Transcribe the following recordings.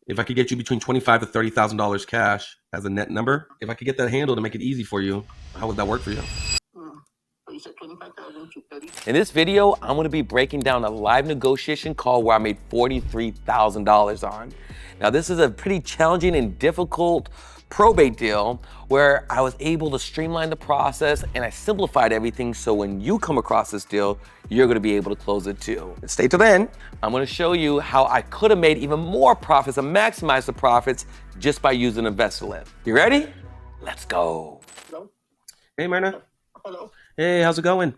If I could get you between $25,000 to $30,000 cash as a net number, if I could get that handled to make it easy for you, how would that work for you? You said 25,000 to 30. In this video, I'm gonna be breaking down a live negotiation call where I made $43,000 on. Now, this is a pretty challenging and difficult probate deal where I was able to streamline the process and I simplified everything so when you come across this deal, you're gonna be able to close it too. Stay till then. I'm gonna show you how I could have made even more profits and maximize the profits just by using InvestorLift. You ready? Let's go. Hello? Hey, Myrna. Hello? Hey, how's it going?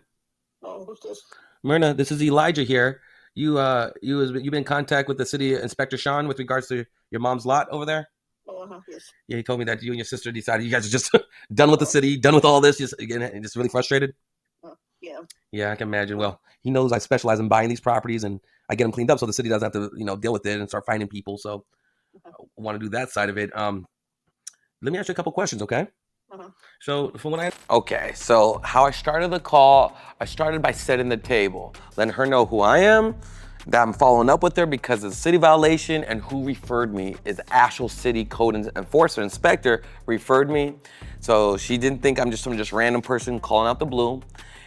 Oh, who's this? Myrna, this is Elijah here. You've been in contact with the city inspector Sean with regards to your mom's lot over there? Oh, yes. Yeah, he told me that you and your sister decided you guys are just done with the city, done with all this, just really frustrated. Yeah. Yeah, I can imagine. Well, he knows I specialize in buying these properties and I get them cleaned up so the city doesn't have to, deal with it and start finding people. So I want to do that side of it. Let me ask you a couple questions, okay? So So how I started the call, I started by setting the table, letting her know who I am, that I'm following up with her because of the city violation, and who referred me is actual city code enforcement inspector referred me. So she didn't think I'm just some random person calling out the blue.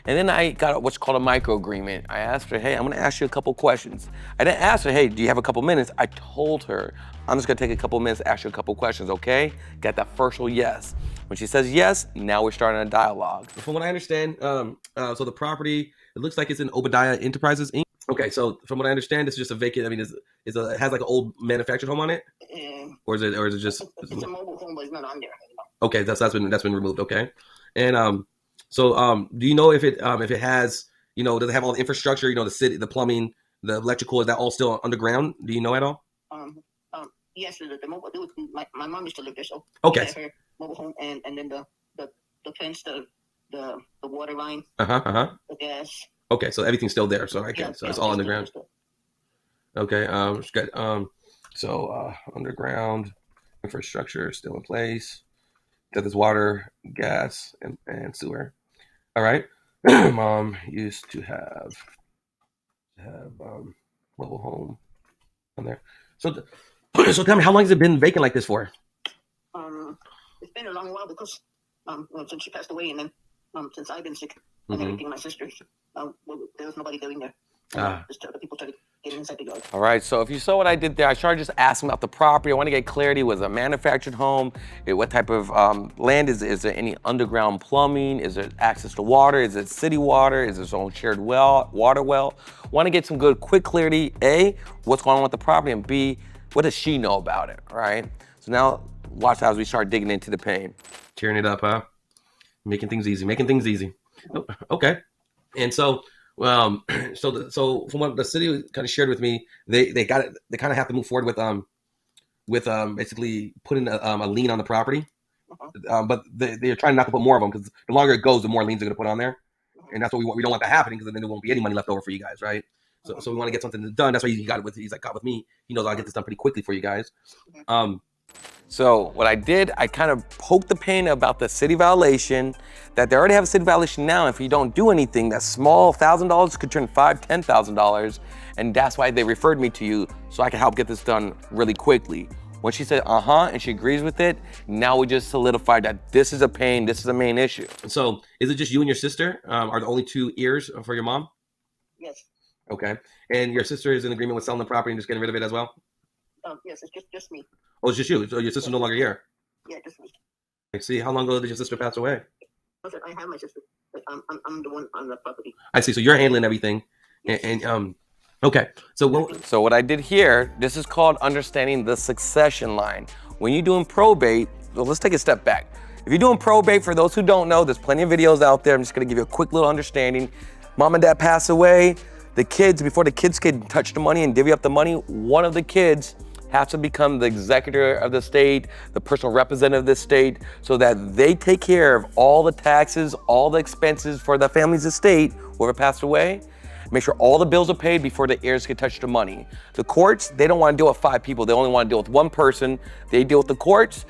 And then I got what's called a micro agreement. I asked her, hey, I'm gonna ask you a couple questions. I didn't ask her, hey, do you have a couple minutes? I told her, I'm just gonna take a couple minutes to ask you a couple questions, okay? Got that first yes. When she says yes, now we're starting a dialogue. From what I understand, so the property, it looks like it's in Obadiah Enterprises, Inc. Okay, so from what I understand, it's just a vacant, it has like an old manufactured home on it? Or is it just... It's a mobile home, but it's not on there. Okay, that's been removed, okay. And so do you know if it has, does it have all the infrastructure, the city, the plumbing, the electrical, is that all still underground? Do you know at all? Yes, the mobile, my mom used to live there, so okay. Her mobile home and then the fence, the water line, the gas. Okay, so everything's still there. So it's all underground. Okay, good. So underground infrastructure still in place. Got this water, gas, and sewer. All right. Mom used to have mobile home on there. So tell me, how long has it been vacant like this for? It's been a long while because since she passed away, and then since I've been sick and everything, my sister, there was nobody living there. Just other people started getting inside the yard. All right, so if you saw what I did there, I started just asking about the property. I want to get clarity. Was it a manufactured home? What type of land is it? Is there any underground plumbing? Is there access to water? Is it city water? Is there its own shared water well? Want to get some good, quick clarity. A, what's going on with the property? And B, what does she know about it, right? So now, watch as we start digging into the pain. Tearing it up, huh? Making things easy. Okay. And so, so from what the city kind of shared with me, they kind of have to move forward with basically putting a lien on the property. But they're trying not to put more of them because the longer it goes, the more liens they're going to put on there. And that's what we want. We don't want that happening because then there won't be any money left over for you guys, right? So we want to get something done. That's why he got it with. He's like, got with me. He knows I'll get this done pretty quickly for you guys. So what I did, I kind of poked the pain about the city violation, that they already have a city violation now. If you don't do anything, that small $1,000 could turn $5,000, $10,000. And that's why they referred me to you so I can help get this done really quickly. When she said, and she agrees with it, now we just solidified that this is a pain, this is a main issue. So is it just you and your sister are the only two heirs for your mom? Yes. Okay. And your sister is in agreement with selling the property and just getting rid of it as well? Yes, it's just me. Oh, it's just you. So your sister's no longer here? Yeah, just me. I see. How long ago did your sister pass away? I have my sister, but I'm the one on the property. I see. So you're handling everything. Yes. And okay. So what I did here, this is called understanding the succession line. When you're doing probate, well, let's take a step back. If you're doing probate, for those who don't know, there's plenty of videos out there. I'm just gonna give you a quick little understanding. Mom and dad pass away. The kids, before the kids can touch the money and divvy up the money, one of the kids has to become the executor of the estate, the personal representative of the estate, so that they take care of all the taxes, all the expenses for the family's estate, whoever passed away. Make sure all the bills are paid before the heirs can touch the money. The courts, they don't want to deal with 5 people. They only want to deal with one person. They deal with the courts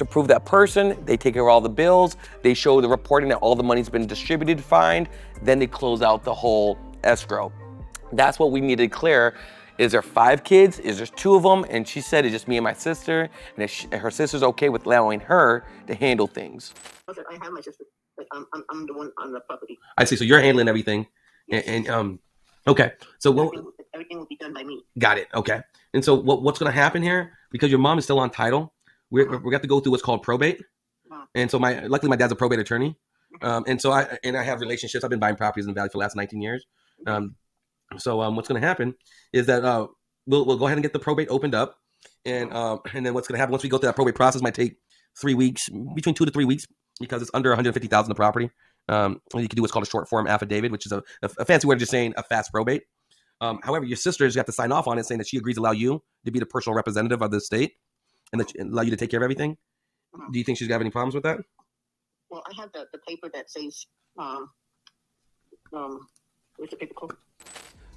approve that person. They take care of all the bills. They show the reporting that all the money's been distributed, fined. Then they close out the whole escrow. That's what we need to clear Is there 5 kids? Is there 2 of them? And she said it's just me and my sister, and her sister's okay with allowing her to handle things. I have my sister, but I'm the one on the property. I see. So you're handling everything, Yes. and okay. So everything will be done by me. got it. Okay. And so what's going to happen here? Because your mom is still on title, we got to go through what's called probate. And so luckily my dad's a probate attorney. And so I have relationships. I've been buying properties in the Valley for the last 19 years. So what's going to happen is that we'll go ahead and get the probate opened up, and then what's going to happen once we go through that probate process might take 3 weeks, between 2 to 3 weeks, because it's under 150,000 the property. You can do what's called a short form affidavit, which is a fancy way of just saying a fast probate. However, your sisters have to sign off on it, saying that she agrees to allow you to be the personal representative of the estate and allow you to take care of everything. Do you think she's gonna have any problems with that? Well, I have the paper that says where's the paper called?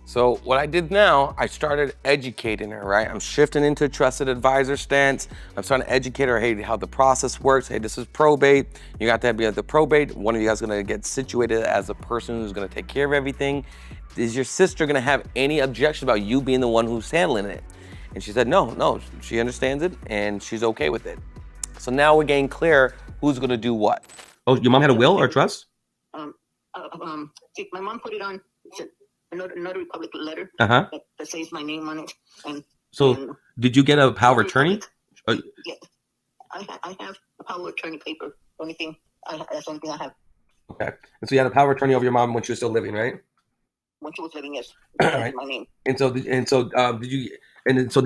So what I did now, I started educating her, right? I'm shifting into a trusted advisor stance. I'm starting to educate her, hey, how the process works. Hey, this is probate. You got to be at the probate. One of you guys is gonna get situated as a person who's gonna take care of everything. Is your sister gonna have any objection about you being the one who's handling it? And she said, no, she understands it and she's okay with it. So now we're getting clear who's gonna do what. Oh, your mom had a will or a trust? My mom put it on. It's another Republic letter Uh-huh. that says my name on it. So did you get a power of attorney? Yeah, I have a power of attorney paper. That's the only thing I have. Okay. And so you had a power of attorney over your mom when she was still living, right? When she was living, yes. All right. My name. So did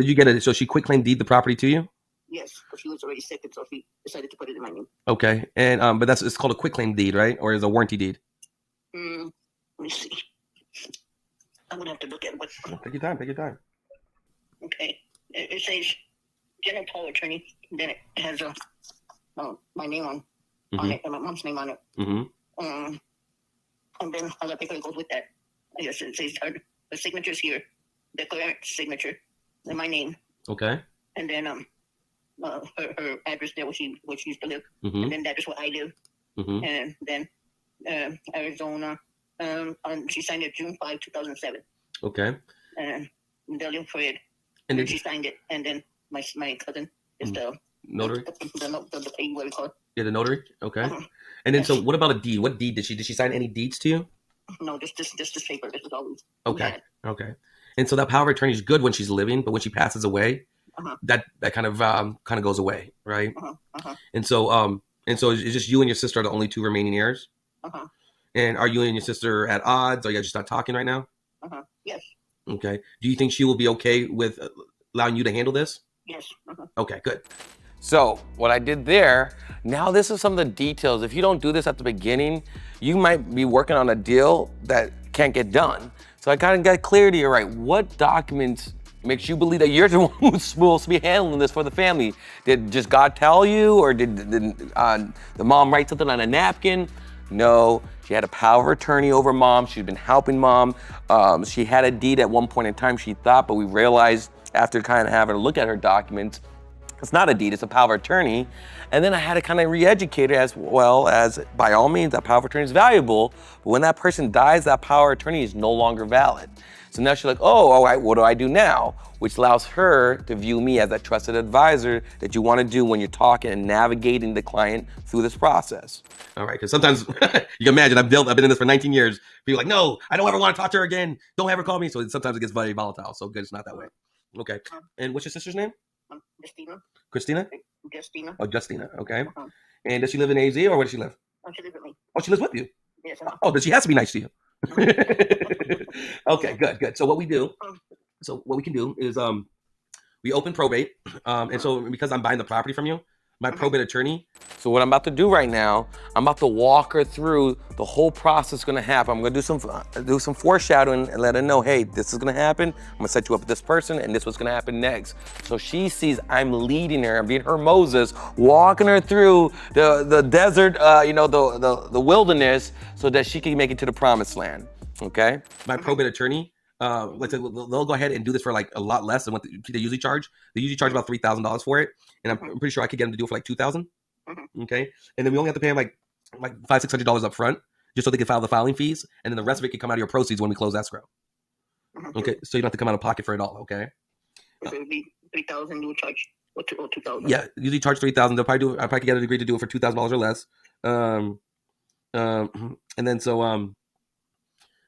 you get it? So she quitclaim deed the property to you? Yes, because she was already sick, and so she decided to put it in my name. Okay. And but it's called a quitclaim deed, right? Or is it a warranty deed? Let me see. I'm gonna have to look at what. Take your time. Take your time. Okay. It says general power attorney. Then it has my name on it and my mom's name on it. Mm-hmm. And then other paper that goes with that. I guess it says the signatures here, the declarant signature, and my name. Okay. And then her address there where she used to live, and then that is where I live. And then Arizona. She signed it June 5, 2007. Okay. And Delia Fred. And then she signed it, and then my cousin is the notary. The pay, what we call it. Yeah, the notary. Okay. And then, so what about a deed? What deed did she sign? Any deeds to you? No, just this paper. This is all. Okay. Okay. And so that power of attorney is good when she's living, but when she passes away, that kind of goes away, right? And so it's just you and your sister are the only 2 remaining heirs. And are you and your sister at odds? Are you guys just not talking right now? Yes. Okay. Do you think she will be okay with allowing you to handle this? Yes. Okay, good. So what I did there, now this is some of the details. If you don't do this at the beginning, you might be working on a deal that can't get done. So I kind of got clarity, all right, what documents makes you believe that you're the one who's supposed to be handling this for the family? Did just God tell you, or did the mom write something on a napkin? No, she had a power of attorney over mom. She'd been helping mom. She had a deed at one point in time, she thought, but we realized after kind of having a look at her documents, it's not a deed, it's a power of attorney. And then I had to kind of re-educate her as well as, by all means, that power of attorney is valuable, but when that person dies, that power of attorney is no longer valid. So now she's like, oh, all right, what do I do now? Which allows her to view me as that trusted advisor that you want to do when you're talking and navigating the client through this process. All right, because sometimes you can imagine I've been in this for 19 years. People are like, no, I don't ever want to talk to her again. Don't ever call me. So sometimes it gets very volatile. So good, it's not that way. Okay. And what's your sister's name? Justina. Christina? Justina. Oh, Justina. Okay. And does she live in AZ or where does she live? Oh, she lives with me. Oh, she lives with you? Yes. Oh, then she has to be nice to you. Okay, good. So what we can do is we open probate. And so because I'm buying the property from you, my probate attorney. So what I'm about to do right now, I'm about to walk her through the whole process gonna happen. I'm gonna do some foreshadowing and let her know, hey, this is gonna happen. I'm gonna set you up with this person and this is what's gonna happen next. So she sees I'm leading her, I'm being her Moses, walking her through the desert, the wilderness, so that she can make it to the promised land, okay? My probate attorney, let's say they'll go ahead and do this for like a lot less than what they usually charge. They usually charge about $3,000 for it, and I'm pretty sure I could get them to do it for like $2,000. Okay, and then we only have to pay them like $500-$600 up front, just so they can file the filing fees, and then the rest of it can come out of your proceeds when we close escrow. Okay, so you don't have to come out of pocket for it all. Okay. If it would be 3,000, you would charge or 2,000. Yeah, usually charge 3,000. They'll probably do. I probably get an agree to do it for $2,000 or less. And then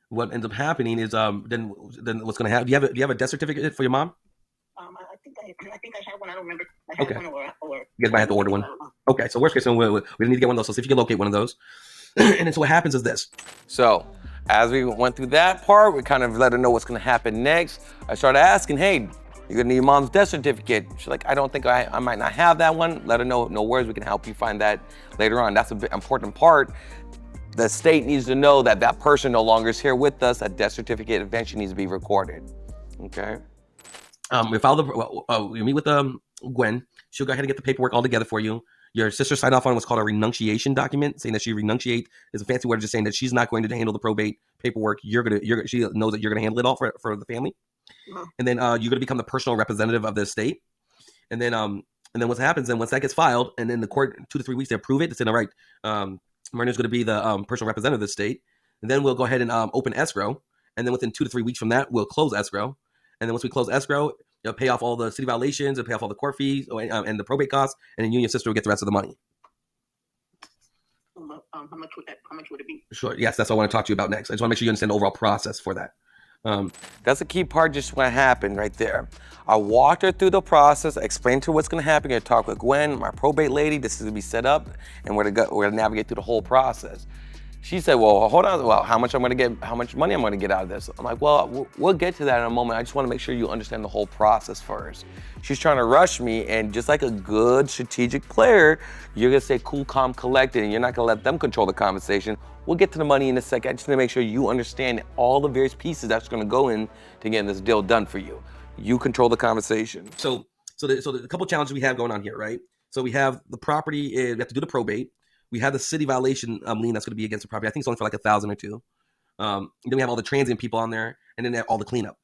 what ends up happening is then what's going to happen? Do you have a death certificate for your mom? I think I have one. I don't remember. I have one or you guys might have to order one. Okay, so worst case scenario, we need to get one of those. So see if you can locate one of those. And then so what happens is this. So as we went through that part, we kind of let her know what's going to happen next. I started asking, hey, you're going to need your mom's death certificate. She's like, I don't think I might not have that one. Let her know, no worries, we can help you find that later on. That's an important part. The state needs to know that that person no longer is here with us. That death certificate eventually needs to be recorded. Okay. We meet with Gwen. She'll go ahead and get the paperwork all together for you. Your sister signed off on what's called a renunciation document, saying that she renunciate is a fancy word, just saying that she's not going to handle the probate paperwork. She knows that you're gonna handle it all for the family, and then you're gonna become the personal representative of the estate. And then what happens then once that gets filed, and then the court 2 to 3 weeks they approve it. They say, all right, Myrna's going to be the personal representative of the state. And then we'll go ahead and open escrow, and then within 2 to 3 weeks from that, we'll close escrow. And then once we close escrow, pay off all the city violations and pay off all the court fees and the probate costs, and then you and your sister will get the rest of the money. How much would it be? Sure. Yes, that's what I want to talk to you about next. I just want to make sure you understand the overall process for that. That's the key part, just what happened right there. I walked her through the process, explained to her what's going to happen. You're going to talk with Gwen, my probate lady. This is going to be set up, and we're going to navigate through the whole process. She said, well, hold on. Well, how much money I'm going to get out of this? I'm like, well, we'll get to that in a moment. I just want to make sure you understand the whole process first. She's trying to rush me, and just like a good strategic player, you're going to stay cool, calm, collected, and you're not going to let them control the conversation. We'll get to the money in a second. I just need to make sure you understand all the various pieces that's going to go in to getting this deal done for you. You control the conversation. So the couple challenges we have going on here, right? So we have the property, we have to do the probate. We have the city violation lien that's going to be against the property. I think it's only for like $1,000 or $2,000. Then we have all the transient people on there, and then all the cleanup.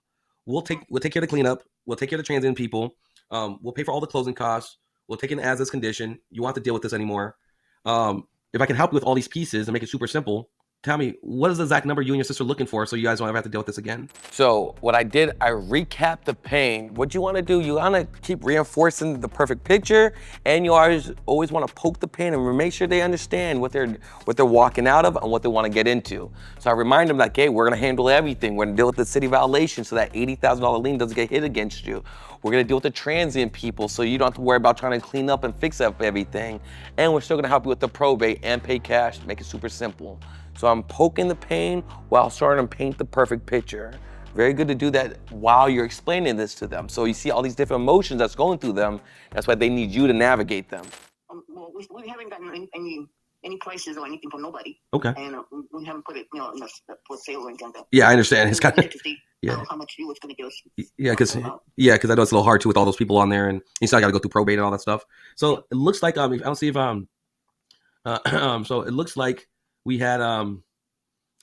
We'll take care of the cleanup. We'll take care of the transient people. We'll pay for all the closing costs. We'll take it as is condition. You won't have to deal with this anymore. If I can help you with all these pieces and make it super simple, tell me, what is the exact number you and your sister are looking for so you guys don't ever have to deal with this again? So what I did, I recapped the pain. What you want to do, you want to keep reinforcing the perfect picture, and you always want to poke the pain and make sure they understand what they're walking out of and what they want to get into. So I remind them like, hey, we're going to handle everything. We're going to deal with the city violation so that $80,000 lien doesn't get hit against you. We're going to deal with the transient people so you don't have to worry about trying to clean up and fix up everything. And we're still going to help you with the probate and pay cash to make it super simple. So I'm poking the pain while starting to paint the perfect picture. Very good to do that while you're explaining this to them. So you see all these different emotions that's going through them. That's why they need you to navigate them. Well, we haven't gotten any prices or anything from nobody. Okay. And we haven't put it, for sale or anything like that. Yeah, I understand. It's kind of how much you was going to give us. Yeah, because I know it's a little hard too with all those people on there, and you still got to go through probate and all that stuff. So it looks like I don't see if so it looks like we had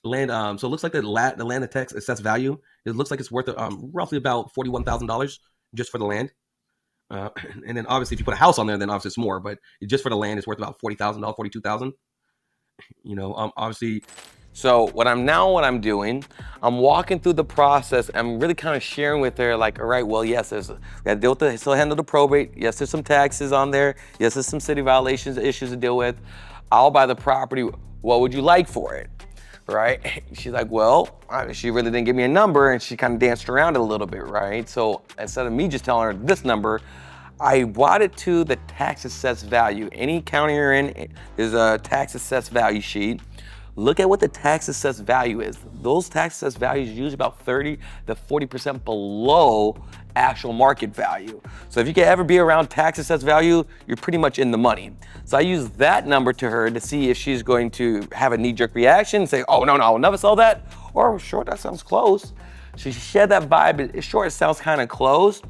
land. So it looks like the land tax assessed value. It looks like it's worth roughly about $41,000 just for the land. And then obviously if you put a house on there, then obviously it's more. But just for the land, it's worth about $40,000, $42,000. Obviously. So what I'm doing, I'm walking through the process. I'm really kind of sharing with her, like, all right, well, yes, we got to deal with still handle the probate. Yes, there's some taxes on there. Yes, there's some city violations issues to deal with. I'll buy the property. What would you like for it? Right? She's like, well, she really didn't give me a number, and she kind of danced around it a little bit, right? So instead of me just telling her this number, I brought it to the tax assessed value. Any county you're in, there's a tax assessed value sheet. Look at what the tax assessed value is. Those tax assessed values are usually about 30 to 40% below actual market value. So if you can ever be around tax assessed value, you're pretty much in the money. So I use that number to her to see if she's going to have a knee-jerk reaction and say, oh, no, I'll never sell that. Or, sure, that sounds close. So she shared that vibe. Sure, it sounds kind of close.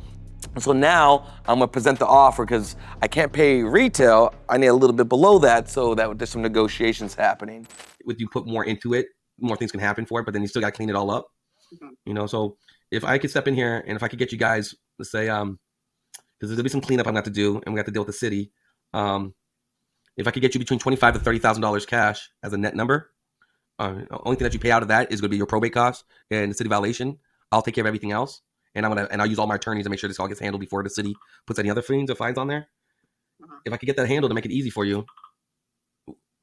So now I'm gonna present the offer because I can't pay retail. I need a little bit below that so that there's some negotiations happening. If you put more into it, more things can happen for it, but then you still gotta clean it all up. Mm-hmm. So if I could step in here and if I could get you guys, let's say, because there'll be some cleanup I'm gonna have to do and we have to deal with the city. If I could get you between $25,000 to $30,000 cash as a net number, the only thing that you pay out of that is gonna be your probate costs and the city violation. I'll take care of everything else, and I'll use all my attorneys to make sure this all gets handled before the city puts any other fines or fines on there. If I could get that handled to make it easy for you,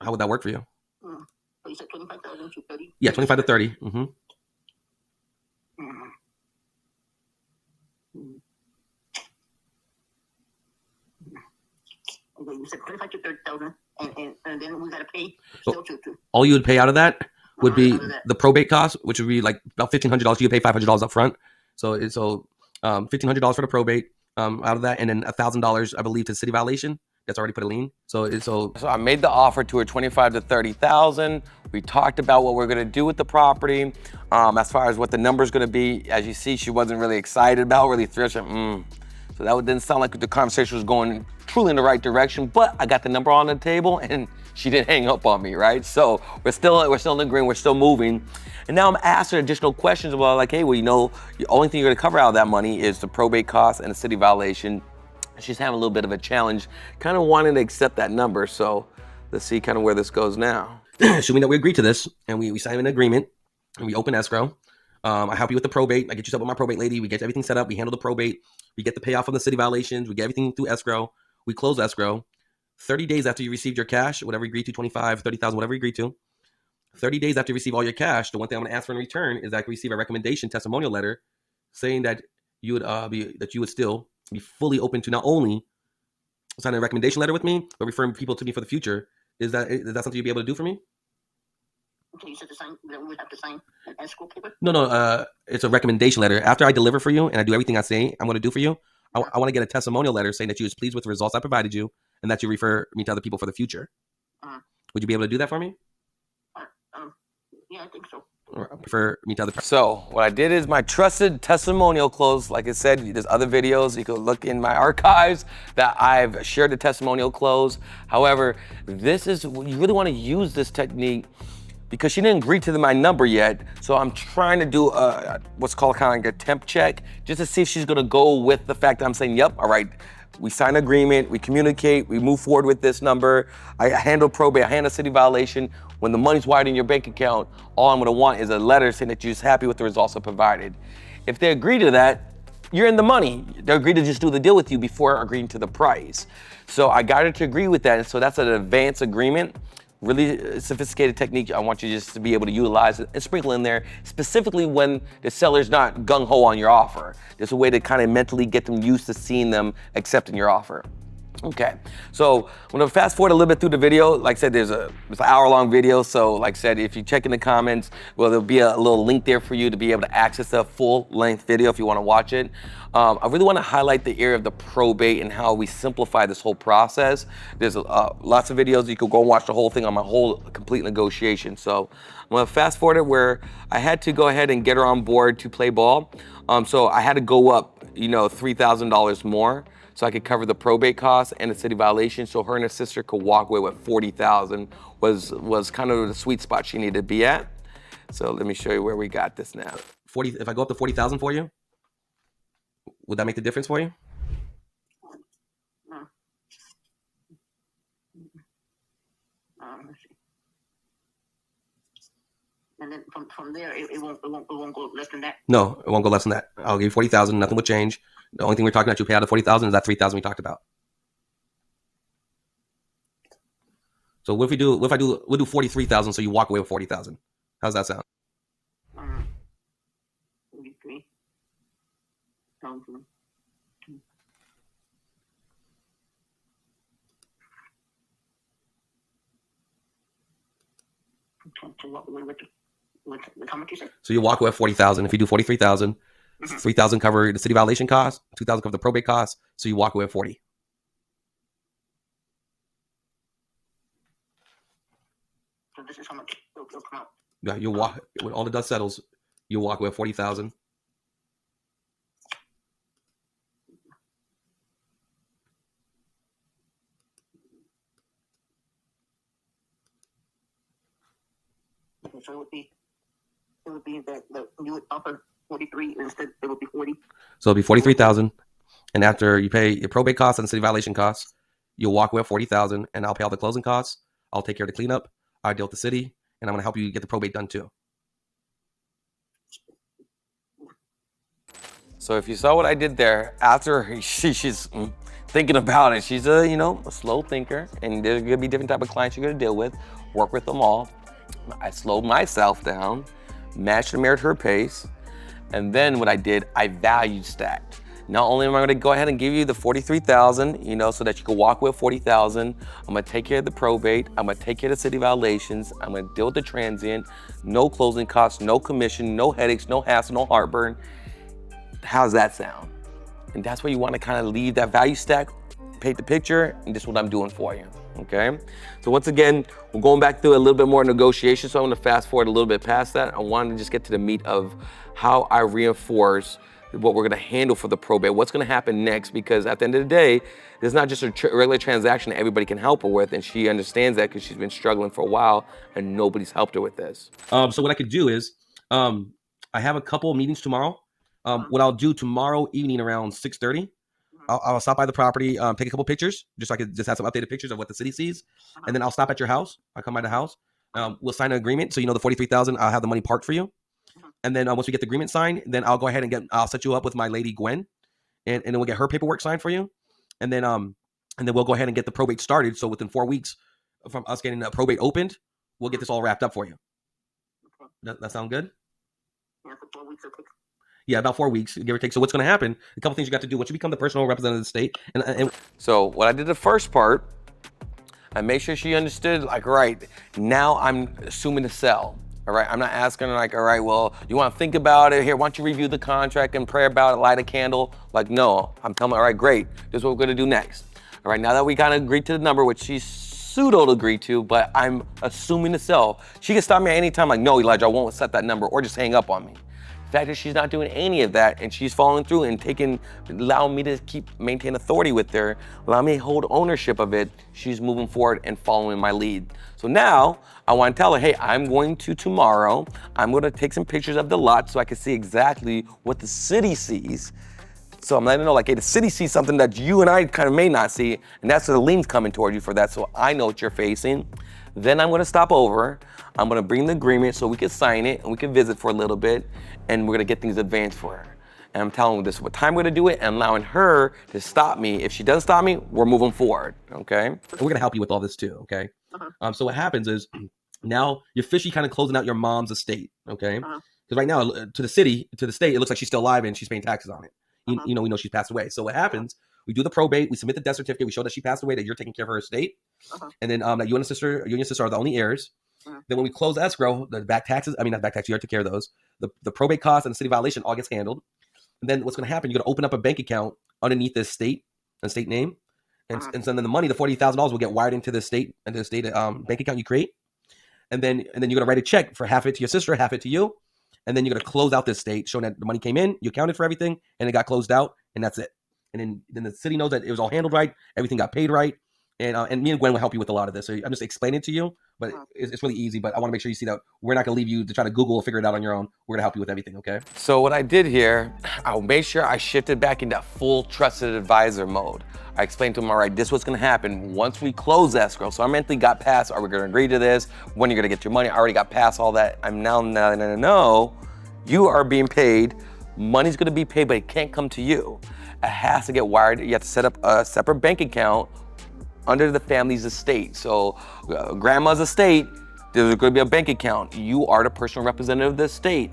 how would that work for you? So you said 25,000 to 30? Yeah, 25 to 30. Mm-hmm. Okay, you said 25 to 30,000, and then we gotta pay still to all you would pay out of that would be the probate cost, which would be like about $1,500. You pay $500 up front. So $1,500 for the probate out of that, and then $1,000, I believe, to city violation. That's already put a lien. So I made the offer to her 25 to 30,000. We talked about what we're gonna do with the property. As far as what the number's gonna be, as you see, she wasn't really excited about, really thrilled. So that didn't sound like the conversation was going truly in the right direction, but I got the number on the table and she didn't hang up on me, right? So we're still in agreement, we're still moving. And now I'm asking additional questions about like, hey, well, you know, the only thing you're gonna cover out of that money is the probate costs and the city violation. She's having a little bit of a challenge, kind of wanting to accept that number. So let's see kind of where this goes now. Assuming that we agree to this and we sign an agreement and we open escrow, I help you with the probate. I get you set up with my probate lady. We get everything set up. We handle the probate. We get the payoff from the city violations. We get everything through escrow. We close escrow. 30 days after you received your cash, whatever you agreed to, 25, 30,000, whatever you agreed to. 30 days after you receive all your cash, the one thing I'm going to ask for in return is that I can receive a recommendation testimonial letter saying that you would still be fully open to not only signing a recommendation letter with me, but referring people to me for the future. Is that something you'd be able to do for me? Okay, you said that we would have to sign an escrow paper? No, it's a recommendation letter. After I deliver for you and I do everything I say I'm going to do for you, I want to get a testimonial letter saying that you was pleased with the results I provided you and that you refer me to other people for the future. Would you be able to do that for me? Yeah, I think so. Or prefer me to other. So what I did is my trusted testimonial close. Like I said, there's other videos. You can look in my archives that I've shared the testimonial close. However, this is, you really want to use this technique because she didn't agree to my number yet. So I'm trying to do what's called kind of like a temp check just to see if she's going to go with the fact that I'm saying, yep, all right, we sign an agreement, we communicate, we move forward with this number. I handle probate, I handle city violation. When the money's wired in your bank account, all I'm gonna want is a letter saying that you're just happy with the results I provided. If they agree to that, you're in the money. They agree to just do the deal with you before agreeing to the price. So I got her to agree with that, and so that's an advanced agreement. Really sophisticated technique. I want you just to be able to utilize it and sprinkle in there, specifically when the seller's not gung-ho on your offer. There's a way to kind of mentally get them used to seeing them accepting your offer. Okay, so I'm gonna fast forward a little bit through the video. Like I said, it's an hour-long video. So like I said, if you check in the comments, well, there'll be a little link there for you to be able to access the full-length video if you wanna watch it. I really wanna highlight the area of the probate and how we simplify this whole process. There's lots of videos. You can go and watch the whole thing on my whole complete negotiation. So I'm gonna fast forward it where I had to go ahead and get her on board to play ball. So I had to go up, $3,000 more, so I could cover the probate costs and the city violation, so her and her sister could walk away with $40,000 was kind of the sweet spot she needed to be at. So let me show you where we got this now. 40. If I go up to 40,000 for you, would that make the difference for you? Let's see. And then from there, it won't go less than that. No, it won't go less than that. I'll give you 40,000. Nothing will change. The only thing we're talking about, you pay out of 40,000 is that 3,000 we talked about. So what if we'll do 43,000, so you walk away with 40,000. How's that sound? 43,000. To walk away with how much you said? So you walk away with 40,000. If you do 43,000, 3,000 cover the city violation costs, 2,000 cover the probate costs, so you walk away with 40. So this is how much it'll come out. Yeah, you'll walk when all the dust settles. You'll walk away with 40,000. Okay, so it would be that you would offer 43 instead. It would be 40. So it'll be 43,000, and after you pay your probate costs and city violation costs, you'll walk away with 40,000, and I'll pay all the closing costs. I'll take care of the cleanup. I deal with the city, and I'm gonna help you get the probate done too. So if you saw what I did there, after she's thinking about it, she's a, you know, a slow thinker, and there's gonna be different type of clients you're gonna deal with, work with them all. I slowed myself down, matched and mirrored her pace, and then what I did, I value stacked. Not only am I gonna go ahead and give you the 43,000, you know, so that you can walk with 40,000, I'm gonna take care of the probate, I'm gonna take care of the city violations, I'm gonna deal with the transient, no closing costs, no commission, no headaches, no hassle, no heartburn. How's that sound? And that's where you want to kind of leave that value stack, paint the picture, and this is what I'm doing for you, okay? So once again, we're going back through a little bit more negotiation, so I'm gonna fast forward a little bit past that. I wanted to just get to the meat of how I reinforce what we're gonna handle for the probate, what's gonna happen next, because at the end of the day, it's not just a regular transaction that everybody can help her with, and she understands that because she's been struggling for a while and nobody's helped her with this. So what I could do is, I have a couple of meetings tomorrow. What I'll do tomorrow evening around 6:30, I'll stop by the property, take a couple pictures, just so I could just have some updated pictures of what the city sees, and then I'll stop at your house. I'll come by the house. We'll sign an agreement, so you know the 43,000. I'll have the money parked for you, and then once we get the agreement signed, then I'll go ahead and I'll set you up with my lady Gwen, and then we'll get her paperwork signed for you, and then we'll go ahead and get the probate started. So within 4 weeks from us getting the probate opened, we'll get this all wrapped up for you. That sound good? Yeah, for 4 weeks, okay. Yeah, about 4 weeks, give or take. So what's going to happen? A couple things you got to do once you become the personal representative of the state. And so what I did the first part, I made sure she understood, like, right, now I'm assuming to sell. All right, I'm not asking her like, all right, well, you want to think about it here? Why don't you review the contract and pray about it, light a candle? Like, no, I'm telling her, all right, great. This is what we're going to do next. All right, now that we kind of agreed to the number, which she's pseudo agreed to, but I'm assuming to sell. She can stop me at any time, like, no, Elijah, I won't set that number, or just hang up on me. The fact that she's not doing any of that and she's following through and allowing me to maintain authority with her, allow me to hold ownership of it, she's moving forward and following my lead. So now I want to tell her, hey, I'm going to tomorrow, I'm going to take some pictures of the lot so I can see exactly what the city sees. So I'm letting her know, like, hey, the city sees something that you and I kind of may not see, and that's where the lien's coming toward you for that, so I know what you're facing. Then I'm gonna stop over, I'm gonna bring the agreement so we can sign it and we can visit for a little bit, and we're gonna get things advanced for her. And I'm telling her this is what time we're gonna do it and allowing her to stop me. If she doesn't stop me, we're moving forward, okay? And we're gonna help you with all this too, okay? So what happens is, now you're officially kind of closing out your mom's estate, okay? Because right now, to the state, it looks like she's still alive and she's paying taxes on it. You know, we know she's passed away. So what happens, we do the probate, we submit the death certificate, we show that she passed away, that you're taking care of her estate, and then that you and your sister are the only heirs. Then when we close escrow, the back taxes, I mean, not back taxes, you already took care of those. The probate costs and the city violation all gets handled. And then what's going to happen, you're going to open up a bank account underneath the estate name. And so then the money, the $40,000 will get wired into the state bank account you create. And then you're going to write a check for half it to your sister, half it to you. And then you're going to close out this estate, showing that the money came in, you accounted for everything, and it got closed out, and that's it. And then the city knows that it was all handled right, everything got paid right, and me and Gwen will help you with a lot of this. So I'm just explaining it to you, but it's really easy. But I want to make sure you see that we're not going to leave you to try to Google or figure it out on your own. We're going to help you with everything, okay? So what I did here, I'll make sure I shifted back into full trusted advisor mode. I explained to him, all right, this is what's gonna happen once we close escrow. So I mentally got past, are we gonna agree to this? When you're gonna get your money? I already got past all that. I'm now, no, you are being paid. Money's gonna be paid, but it can't come to you. It has to get wired. You have to set up a separate bank account under the family's estate. So grandma's estate, there's gonna be a bank account. You are the personal representative of the estate.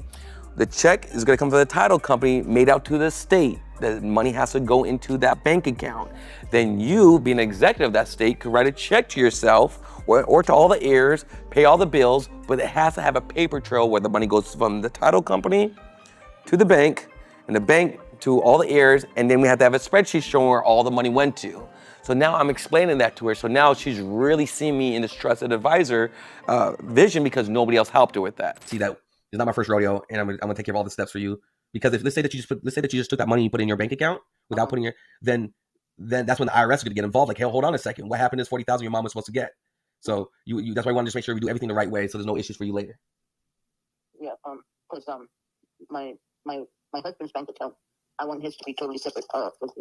The check is gonna come from the title company made out to the estate. The money has to go into that bank account. Then you, being an executive of that state, could write a check to yourself or to all the heirs, pay all the bills, but it has to have a paper trail where the money goes from the title company to the bank, and the bank to all the heirs, and then we have to have a spreadsheet showing where all the money went to. So now I'm explaining that to her. So now she's really seeing me in this trusted advisor vision because nobody else helped her with that. See, that is not my first rodeo, and I'm gonna take care of all the steps for you. Because if let's say that you just took that money and you put it in your bank account without putting then that's when the IRS is gonna get involved. Like, hey, hold on a second, what happened to this 40,000 your mom was supposed to get? So you that's why I want to just make sure we do everything the right way, so there's no issues for you later. Yeah, because my husband's bank account, I want his to be totally separate with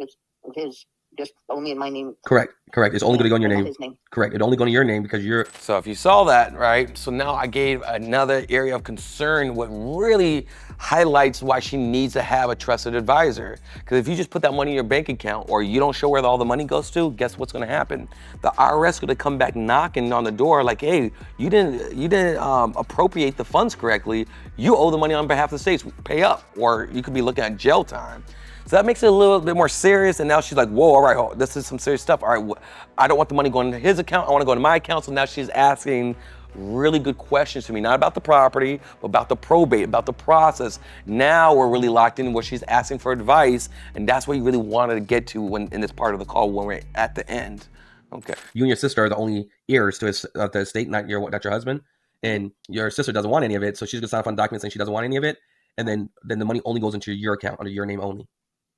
his just only in my name. Correct. It's only going to go in your not name. his name. Correct. It's only going to your name because you're. So if you saw that, right? So now I gave another area of concern, what really highlights why she needs to have a trusted advisor. Because if you just put that money in your bank account or you don't show where all the money goes to, guess what's gonna happen? The IRS is gonna come back knocking on the door like, hey, you didn't appropriate the funds correctly. You owe the money on behalf of the states, pay up, or you could be looking at jail time. So that makes it a little bit more serious. And now she's like, whoa, all right, this is some serious stuff. All right, I don't want the money going to his account. I want to go to my account. So now she's asking really good questions to me, not about the property, but about the probate, about the process. Now we're really locked in where she's asking for advice. And that's what you really wanted to get to when in this part of the call when we're at the end. Okay. You and your sister are the only heirs to the estate, not your husband. And your sister doesn't want any of it. So she's going to sign off on documents saying she doesn't want any of it. And then the money only goes into your account under your name only.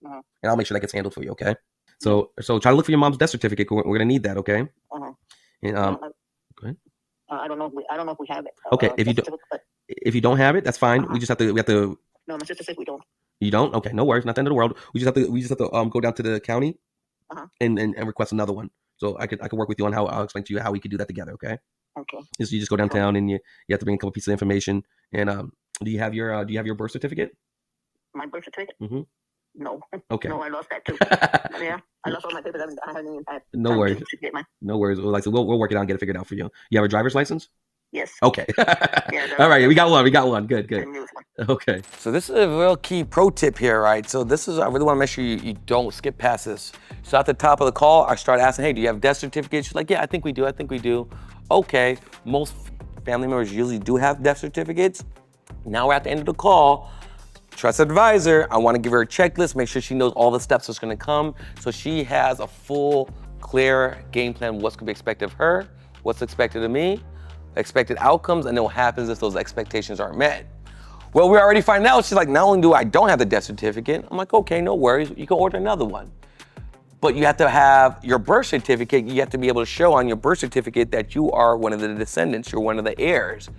And I'll make sure that gets handled for you, okay? So try to look for your mom's death certificate. We're gonna need that, okay? And go ahead. I don't know if we have it. Okay, if you don't have it, that's fine. We have to. No, my sister says we don't. You don't? Okay, no worries. Not the end of the world. We just have to go down to the county and request another one. So I could work with you on how I'll explain to you how we could do that together, okay? Okay. So you just go downtown and you have to bring a couple pieces of information. And do you have your birth certificate? My birth certificate? Mm-hmm. No. Okay. No, I lost that too. Yeah, I lost all my papers. I haven't even had. No worries. No worries. Like so, we'll work it out and get it figured out for you. You have a driver's license? Yes. Okay. Yeah, all right. We got one. Good. Okay. So this is a real key pro tip here, right? So this is, I really want to make sure you don't skip past this. So at the top of the call, I start asking, hey, do you have death certificates? She's like, yeah, I think we do. Okay. Most family members usually do have death certificates. Now we're at the end of the call. Trusted advisor, I want to give her a checklist, make sure she knows all the steps that's going to come, so she has a full, clear game plan, what's going to be expected of her, what's expected of me, expected outcomes, and then what happens if those expectations aren't met. Well, we already find out, she's like, not only do I don't have the death certificate, I'm like, okay, no worries, you can order another one. But you have to have your birth certificate, you have to be able to show on your birth certificate that you are one of the descendants, you're one of the heirs.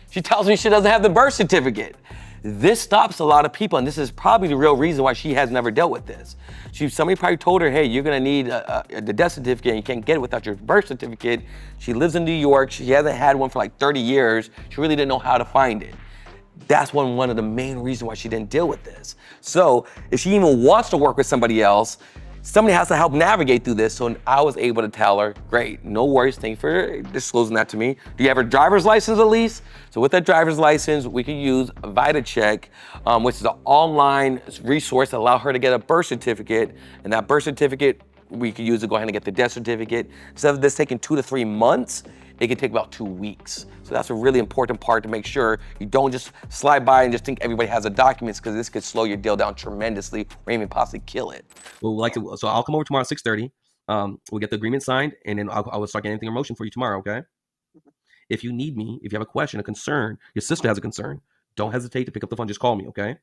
She tells me she doesn't have the birth certificate. This stops a lot of people, and this is probably the real reason why she has never dealt with this. Somebody probably told her, hey, you're gonna need the death certificate, and you can't get it without your birth certificate. She lives in New York, she hasn't had one for like 30 years. She really didn't know how to find it. That's one of the main reasons why she didn't deal with this. So if she even wants to work with somebody else, somebody has to help navigate through this. So I was able to tell her, great, no worries, thank you for disclosing that to me. Do you have a driver's license at least? So with that driver's license, we could use VitaCheck, which is an online resource that allow her to get a birth certificate. And that birth certificate, we could use to go ahead and get the death certificate. Instead of this taking 2 to 3 months, it can take about 2 weeks. So that's a really important part to make sure you don't just slide by and just think everybody has the documents, because this could slow your deal down tremendously or even possibly kill it. Well, so I'll come over tomorrow at 6:30. We'll get the agreement signed, and then I will start getting anything in motion for you tomorrow, okay? If you need me, if you have a question, a concern, your sister has a concern, don't hesitate to pick up the phone, just call me, okay?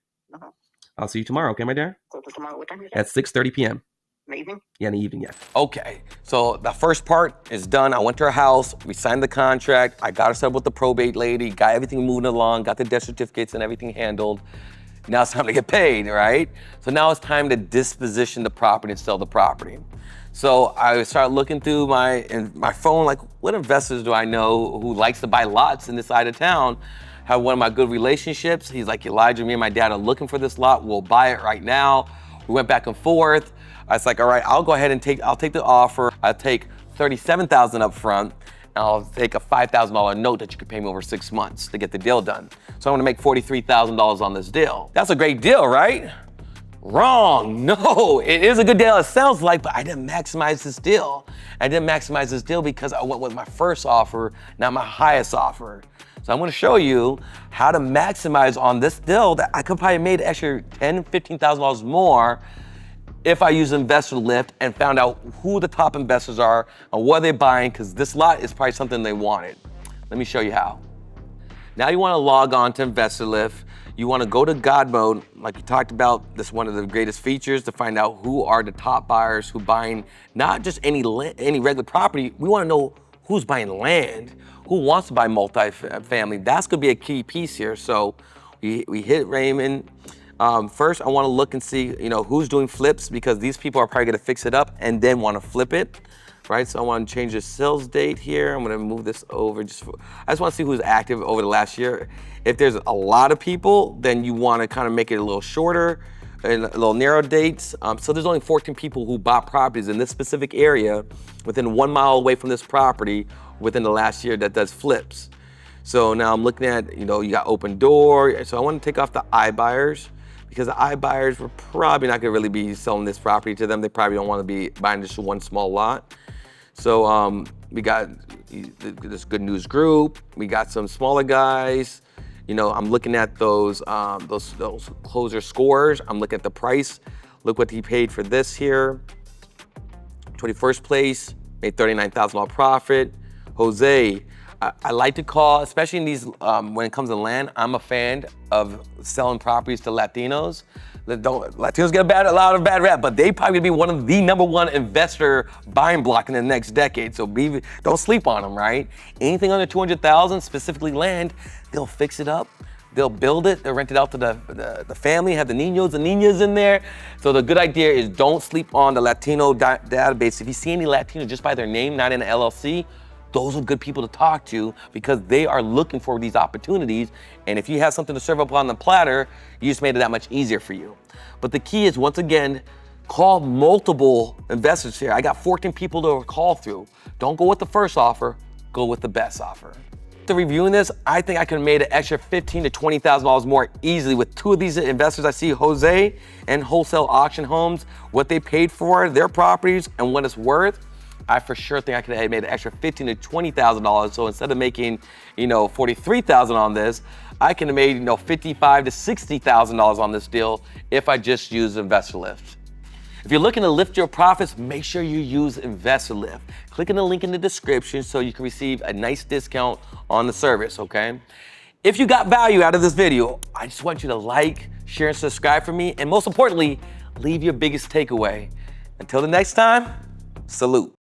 I'll see you tomorrow, okay, my dear? So tomorrow, what time is it? At 6:30 p.m. In the evening? Yeah, in the evening, yeah. Okay, so the first part is done. I went to her house, we signed the contract, I got her set up with the probate lady, got everything moving along, got the death certificates and everything handled. Now it's time to get paid, right? So now it's time to disposition the property and sell the property. So I started looking through my phone, like, what investors do I know who likes to buy lots in this side of town? Have one of my good relationships. He's like, Elijah, me and my dad are looking for this lot. We'll buy it right now. We went back and forth. I was like, all right, I'll go ahead and I'll take the offer. I'll take $37,000 up front, and I'll take a $5,000 note that you could pay me over 6 months to get the deal done. So I'm gonna make $43,000 on this deal. That's a great deal, right? Wrong, no, it is a good deal, it sounds like, but I didn't maximize this deal. I didn't maximize this deal because I went with my first offer, not my highest offer. So I'm gonna show you how to maximize on this deal that I could probably made extra $10,000, $15,000 more if I use InvestorLift and found out who the top investors are and what they're buying, because this lot is probably something they wanted. Let me show you how. Now you wanna log on to InvestorLift. You wanna go to God mode, like you talked about. This is one of the greatest features to find out who are the top buyers who buying not just any regular property. We wanna know who's buying land, who wants to buy multifamily. That's gonna be a key piece here. So we hit Raymond. First, I want to look and see, who's doing flips, because these people are probably going to fix it up and then want to flip it, right? So I want to change the sales date here. I'm going to move this over I just want to see who's active over the last year. If there's a lot of people, then you want to kind of make it a little shorter and a little narrow dates. So there's only 14 people who bought properties in this specific area within 1 mile away from this property within the last year that does flips. So now I'm looking at, you got open door. So I want to take off the iBuyers, because the iBuyers were probably not going to really be selling this property to them. They probably don't want to be buying just one small lot. So we got this good news group. We got some smaller guys. I'm looking at those closer scores. I'm looking at the price. Look what he paid for this here. 21st place, made $39,000 profit. Jose, I like to call, especially in these, when it comes to land, I'm a fan of selling properties to Latinos. Latinos get a lot of bad rap, but they probably be one of the #1 investor buying block in the next decade. So don't sleep on them, right? Anything under 200,000, specifically land, they'll fix it up. They'll build it. They'll rent it out to the family, have the niños and niñas in there. So the good idea is don't sleep on the Latino database. If you see any Latino just by their name, not in an LLC, those are good people to talk to, because they are looking for these opportunities. And if you have something to serve up on the platter, you just made it that much easier for you. But the key is, once again, call multiple investors here. I got 14 people to call through. Don't go with the first offer, go with the best offer. After reviewing this, I think I could have made an extra $15,000 to $20,000 more easily with 2 of these investors. I see Jose and Wholesale Auction Homes, what they paid for their properties and what it's worth. I for sure think I could have made an extra $15,000 to $20,000. So instead of making, $43,000 on this, I can have made, $55,000 to $60,000 on this deal if I just use InvestorLift. If you're looking to lift your profits, make sure you use InvestorLift. Click on the link in the description so you can receive a nice discount on the service, okay? If you got value out of this video, I just want you to like, share, and subscribe for me. And most importantly, leave your biggest takeaway. Until the next time, salute.